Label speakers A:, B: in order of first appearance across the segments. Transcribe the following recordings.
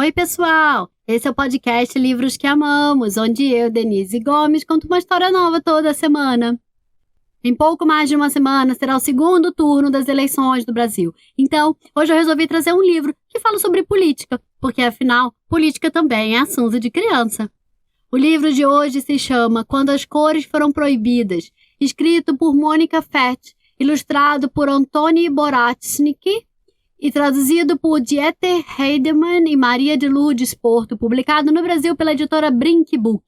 A: Oi, pessoal! Esse é o podcast Livros que Amamos, onde eu, Denise Gomes, conto uma história nova toda semana. Em pouco mais de uma semana será o segundo turno das eleições do Brasil. Então, hoje eu resolvi trazer um livro que fala sobre política, porque afinal, política também é assunto de criança. O livro de hoje se chama Quando as Cores Foram Proibidas, escrito por Mônica Fett, ilustrado por Antoni Boracznik e traduzido por Dieter Heidemann e Maria de Lourdes Porto, publicado no Brasil pela editora Brink Book.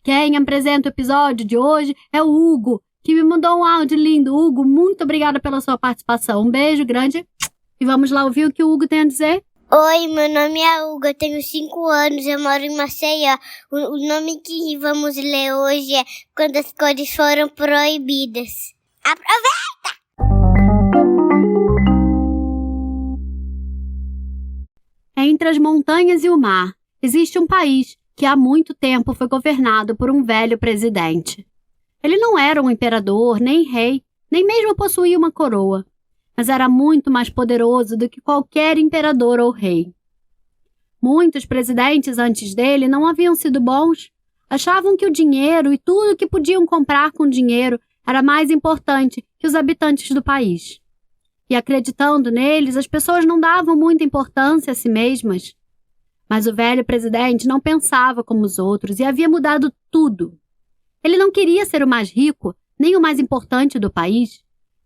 A: Quem apresenta o episódio de hoje é o Hugo, que me mandou um áudio lindo. Hugo, muito obrigada pela sua participação. Um beijo grande e vamos lá ouvir o que o Hugo tem a dizer.
B: Oi, meu nome é Hugo, eu tenho 5 anos, eu moro em Maceió. O nome que vamos ler hoje é Quando as Cores Foram Proibidas. Aproveita!
A: Entre as montanhas e o mar, existe um país que há muito tempo foi governado por um velho presidente. Ele não era um imperador, nem rei, nem mesmo possuía uma coroa, mas era muito mais poderoso do que qualquer imperador ou rei. Muitos presidentes antes dele não haviam sido bons, achavam que o dinheiro e tudo que podiam comprar com dinheiro era mais importante que os habitantes do país. E acreditando neles, as pessoas não davam muita importância a si mesmas. Mas o velho presidente não pensava como os outros e havia mudado tudo. Ele não queria ser o mais rico, nem o mais importante do país.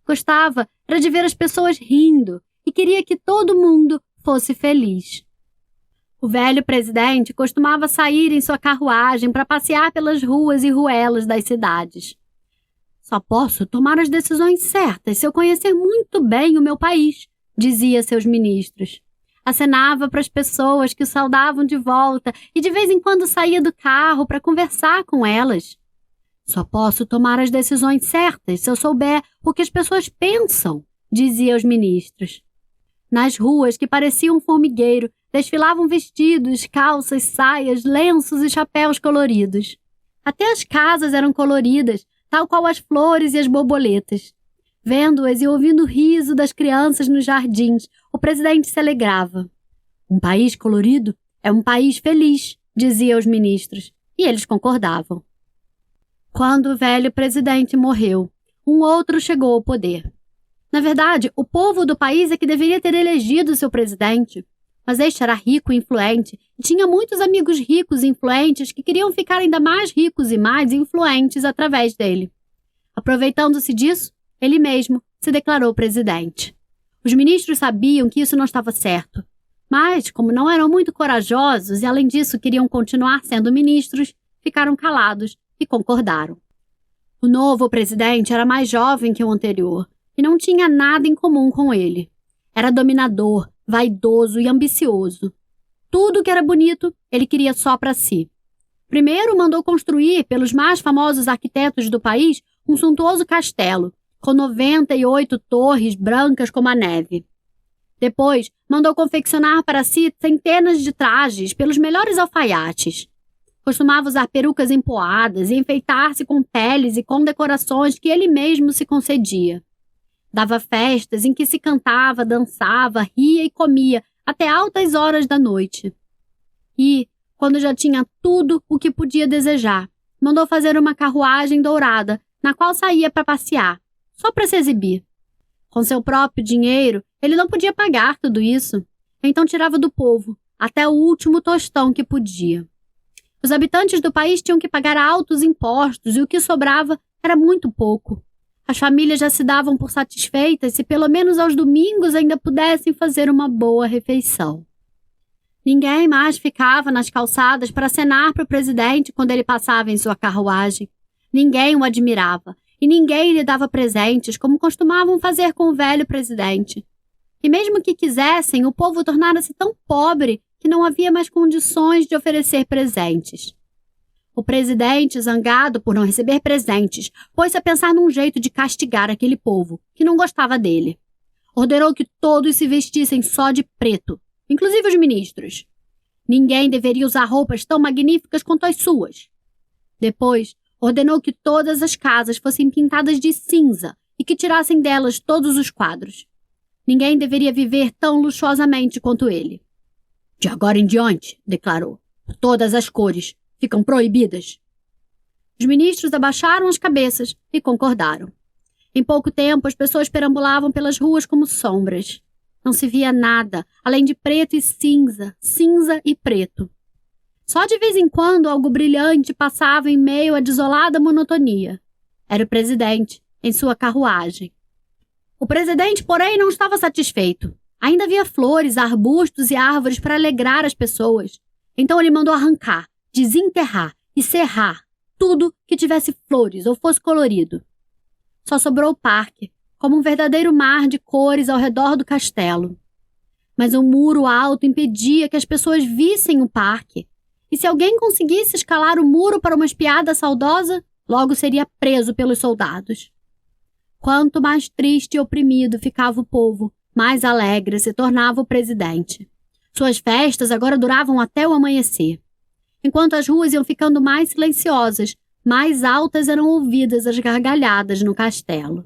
A: Gostava era de ver as pessoas rindo e queria que todo mundo fosse feliz. O velho presidente costumava sair em sua carruagem para passear pelas ruas e ruelas das cidades. Só posso tomar as decisões certas se eu conhecer muito bem o meu país, dizia a seus ministros. Acenava para as pessoas que o saudavam de volta e de vez em quando saía do carro para conversar com elas. Só posso tomar as decisões certas se eu souber o que as pessoas pensam, dizia aos ministros. Nas ruas que pareciam um formigueiro, desfilavam vestidos, calças, saias, lenços e chapéus coloridos. Até as casas eram coloridas, tal qual as flores e as borboletas. Vendo-as e ouvindo o riso das crianças nos jardins, o presidente se alegrava. Um país colorido é um país feliz, dizia aos ministros, e eles concordavam. Quando o velho presidente morreu, um outro chegou ao poder. Na verdade, o povo do país é que deveria ter elegido seu presidente, mas este era rico e influente e tinha muitos amigos ricos e influentes que queriam ficar ainda mais ricos e mais influentes através dele. Aproveitando-se disso, ele mesmo se declarou presidente. Os ministros sabiam que isso não estava certo, mas, como não eram muito corajosos e, além disso, queriam continuar sendo ministros, ficaram calados e concordaram. O novo presidente era mais jovem que o anterior e não tinha nada em comum com ele. Era dominador, vaidoso e ambicioso. Tudo que era bonito, ele queria só para si. Primeiro mandou construir, pelos mais famosos arquitetos do país, um suntuoso castelo, com 98 torres brancas como a neve. Depois, mandou confeccionar para si centenas de trajes pelos melhores alfaiates. Costumava usar perucas empoadas e enfeitar-se com peles e condecorações que ele mesmo se concedia. Dava festas em que se cantava, dançava, ria e comia até altas horas da noite. E, quando já tinha tudo o que podia desejar, mandou fazer uma carruagem dourada na qual saía para passear, só para se exibir. Com seu próprio dinheiro, ele não podia pagar tudo isso, então tirava do povo até o último tostão que podia. Os habitantes do país tinham que pagar altos impostos e o que sobrava era muito pouco. As famílias já se davam por satisfeitas se pelo menos aos domingos ainda pudessem fazer uma boa refeição. Ninguém mais ficava nas calçadas para acenar para o presidente quando ele passava em sua carruagem. Ninguém o admirava e ninguém lhe dava presentes como costumavam fazer com o velho presidente. E mesmo que quisessem, o povo tornara-se tão pobre que não havia mais condições de oferecer presentes. O presidente, zangado por não receber presentes, pôs-se a pensar num jeito de castigar aquele povo, que não gostava dele. Ordenou que todos se vestissem só de preto, inclusive os ministros. Ninguém deveria usar roupas tão magníficas quanto as suas. Depois, ordenou que todas as casas fossem pintadas de cinza e que tirassem delas todos os quadros. Ninguém deveria viver tão luxuosamente quanto ele. De agora em diante, declarou, todas as cores ficam proibidas. Os ministros abaixaram as cabeças e concordaram. Em pouco tempo, as pessoas perambulavam pelas ruas como sombras. Não se via nada, além de preto e cinza, cinza e preto. Só de vez em quando algo brilhante passava em meio à desolada monotonia. Era o presidente, em sua carruagem. O presidente, porém, não estava satisfeito. Ainda havia flores, arbustos e árvores para alegrar as pessoas. Então ele mandou arrancar, desenterrar e serrar tudo que tivesse flores ou fosse colorido. Só sobrou o parque, como um verdadeiro mar de cores ao redor do castelo. Mas um muro alto impedia que as pessoas vissem o parque. E se alguém conseguisse escalar o muro para uma espiada saudosa, logo seria preso pelos soldados. Quanto mais triste e oprimido ficava o povo, mais alegre se tornava o presidente. Suas festas agora duravam até o amanhecer. Enquanto as ruas iam ficando mais silenciosas, mais altas eram ouvidas as gargalhadas no castelo.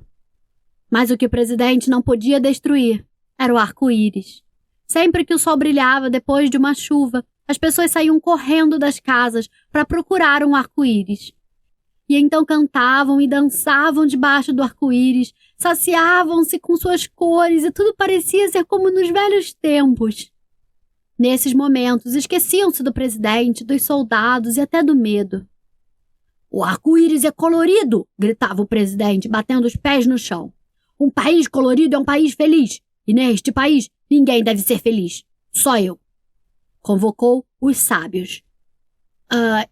A: Mas o que o presidente não podia destruir era o arco-íris. Sempre que o sol brilhava depois de uma chuva, as pessoas saíam correndo das casas para procurar um arco-íris. E então cantavam e dançavam debaixo do arco-íris, saciavam-se com suas cores e tudo parecia ser como nos velhos tempos. Nesses momentos, esqueciam-se do presidente, dos soldados e até do medo. O arco-íris é colorido, gritava o presidente, batendo os pés no chão. Um país colorido é um país feliz, e neste país ninguém deve ser feliz, só eu. Convocou os sábios.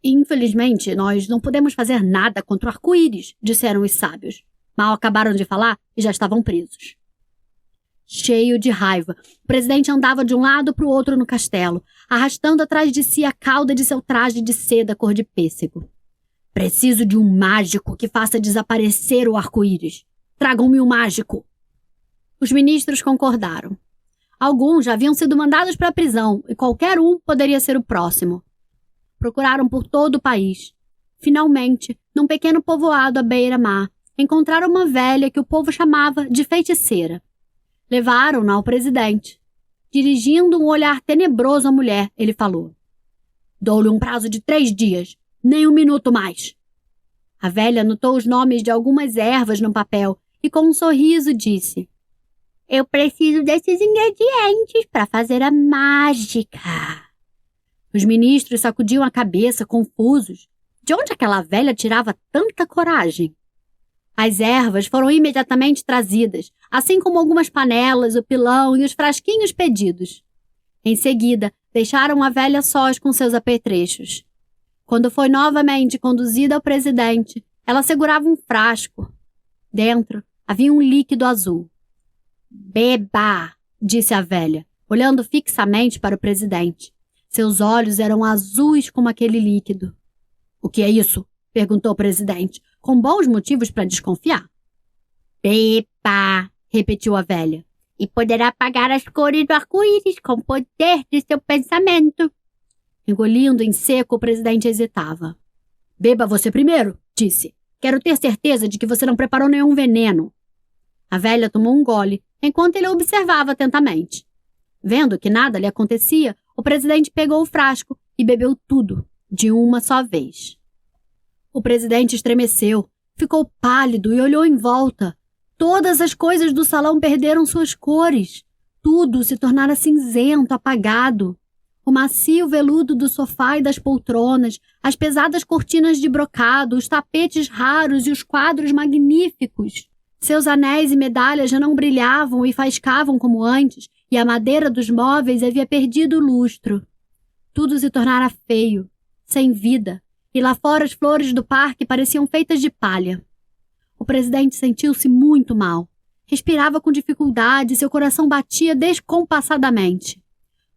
A: Infelizmente, nós não podemos fazer nada contra o arco-íris, disseram os sábios. Mal acabaram de falar e já estavam presos. Cheio de raiva, o presidente andava de um lado para o outro no castelo, arrastando atrás de si a cauda de seu traje de seda cor de pêssego. Preciso de um mágico que faça desaparecer o arco-íris. Tragam-me um mágico. Os ministros concordaram. Alguns já haviam sido mandados para a prisão e qualquer um poderia ser o próximo. Procuraram por todo o país. Finalmente, num pequeno povoado à beira-mar, encontraram uma velha que o povo chamava de feiticeira. Levaram-na ao presidente. Dirigindo um olhar tenebroso à mulher, ele falou: Dou-lhe um prazo de 3 dias, nem 1 minuto mais. A velha anotou os nomes de algumas ervas no papel e com um sorriso disse: Eu preciso desses ingredientes para fazer a mágica. Os ministros sacudiam a cabeça, confusos. De onde aquela velha tirava tanta coragem? As ervas foram imediatamente trazidas, assim como algumas panelas, o pilão e os frasquinhos pedidos. Em seguida, deixaram a velha sós com seus apetrechos. Quando foi novamente conduzida ao presidente, ela segurava um frasco. Dentro havia um líquido azul. Beba, disse a velha, olhando fixamente para o presidente. Seus olhos eram azuis como aquele líquido. O que é isso? Perguntou o presidente, com bons motivos para desconfiar. Beba, repetiu a velha, e poderá apagar as cores do arco-íris com o poder de seu pensamento. Engolindo em seco, o presidente hesitava. Beba você primeiro, disse. Quero ter certeza de que você não preparou nenhum veneno. A velha tomou um gole, enquanto ele a observava atentamente. Vendo que nada lhe acontecia, o presidente pegou o frasco e bebeu tudo, de uma só vez. O presidente estremeceu, ficou pálido e olhou em volta. Todas as coisas do salão perderam suas cores. Tudo se tornara cinzento, apagado. O macio veludo do sofá e das poltronas, as pesadas cortinas de brocado, os tapetes raros e os quadros magníficos. Seus anéis e medalhas já não brilhavam e faiscavam como antes, e a madeira dos móveis havia perdido o lustro. Tudo se tornara feio, sem vida, e lá fora as flores do parque pareciam feitas de palha. O presidente sentiu-se muito mal. Respirava com dificuldade e seu coração batia descompassadamente.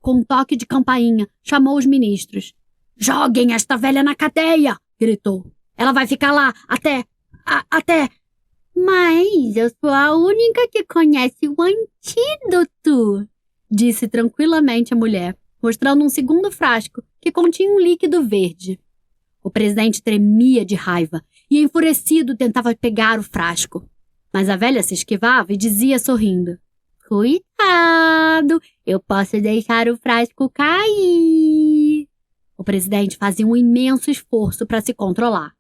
A: Com um toque de campainha, chamou os ministros. Joguem esta velha na cadeia! Gritou. Ela vai ficar lá até... Mas eu sou a única que conhece o antídoto, disse tranquilamente a mulher, mostrando um segundo frasco que continha um líquido verde. O presidente tremia de raiva e, enfurecido, tentava pegar o frasco. Mas a velha se esquivava e dizia sorrindo. Cuidado, eu posso deixar o frasco cair. O presidente fazia um imenso esforço para se controlar.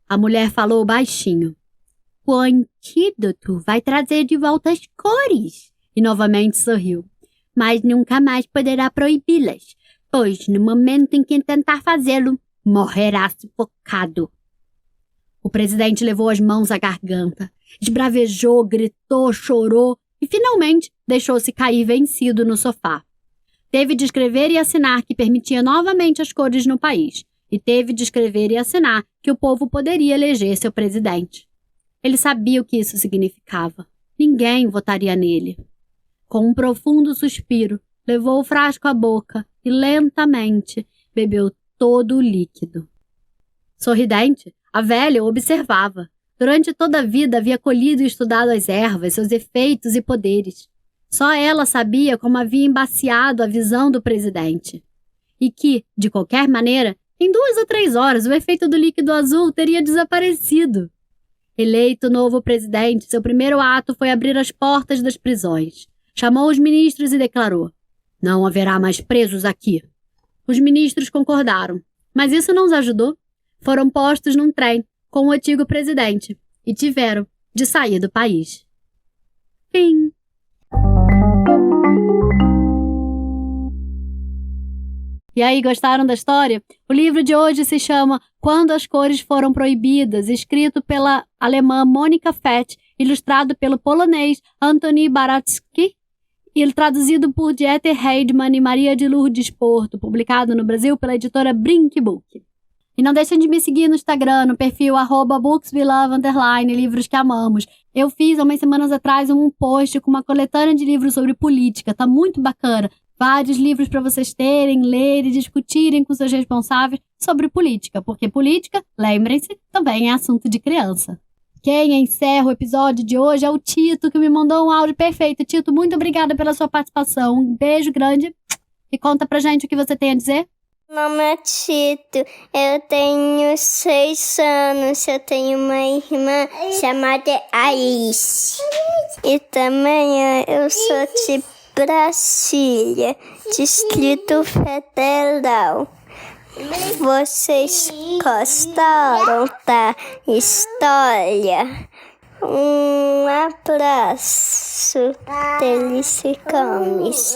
A: A mulher falou baixinho. O antídoto vai trazer de volta as cores. E novamente sorriu. Mas nunca mais poderá proibi-las, pois no momento em que tentar fazê-lo, morrerá sufocado. O presidente levou as mãos à garganta, esbravejou, gritou, chorou e finalmente deixou-se cair vencido no sofá. Teve de escrever e assinar que permitia novamente as cores no país, e teve de escrever e assinar que o povo poderia eleger seu presidente. Ele sabia o que isso significava. Ninguém votaria nele. Com um profundo suspiro, levou o frasco à boca e lentamente bebeu todo o líquido. Sorridente, a velha o observava. Durante toda a vida havia colhido e estudado as ervas, seus efeitos e poderes. Só ela sabia como havia embaciado a visão do presidente. E que, de qualquer maneira, em 2 ou 3 horas o efeito do líquido azul teria desaparecido. Eleito novo presidente, seu primeiro ato foi abrir as portas das prisões. Chamou os ministros e declarou: não haverá mais presos aqui. Os ministros concordaram, mas isso não os ajudou. Foram postos num trem com o antigo presidente e tiveram de sair do país. Fim. E aí, gostaram da história? O livro de hoje se chama Quando as Cores Foram Proibidas, escrito pela alemã Monika Fett, ilustrado pelo polonês Antoni Baracki e traduzido por Dieter Heidmann e Maria de Lourdes Porto, publicado no Brasil pela editora Brink Book. E não deixem de me seguir no Instagram, no perfil @bookswelove_, livros que amamos. Eu fiz, há umas semanas atrás, um post com uma coletânea de livros sobre política. Tá muito bacana. Vários livros para vocês terem, lerem e discutirem com seus responsáveis sobre política. Porque política, lembrem-se, também é assunto de criança. Quem encerra o episódio de hoje é o Tito, que me mandou um áudio perfeito. Tito, muito obrigada pela sua participação. Um beijo grande. E conta pra gente o que você tem a dizer.
B: Meu nome é Tito, eu tenho 6 anos, eu tenho uma irmã chamada Alice. E também eu sou de Brasília, Distrito Federal. Vocês gostaram da história? Um abraço, Delícia Gomes.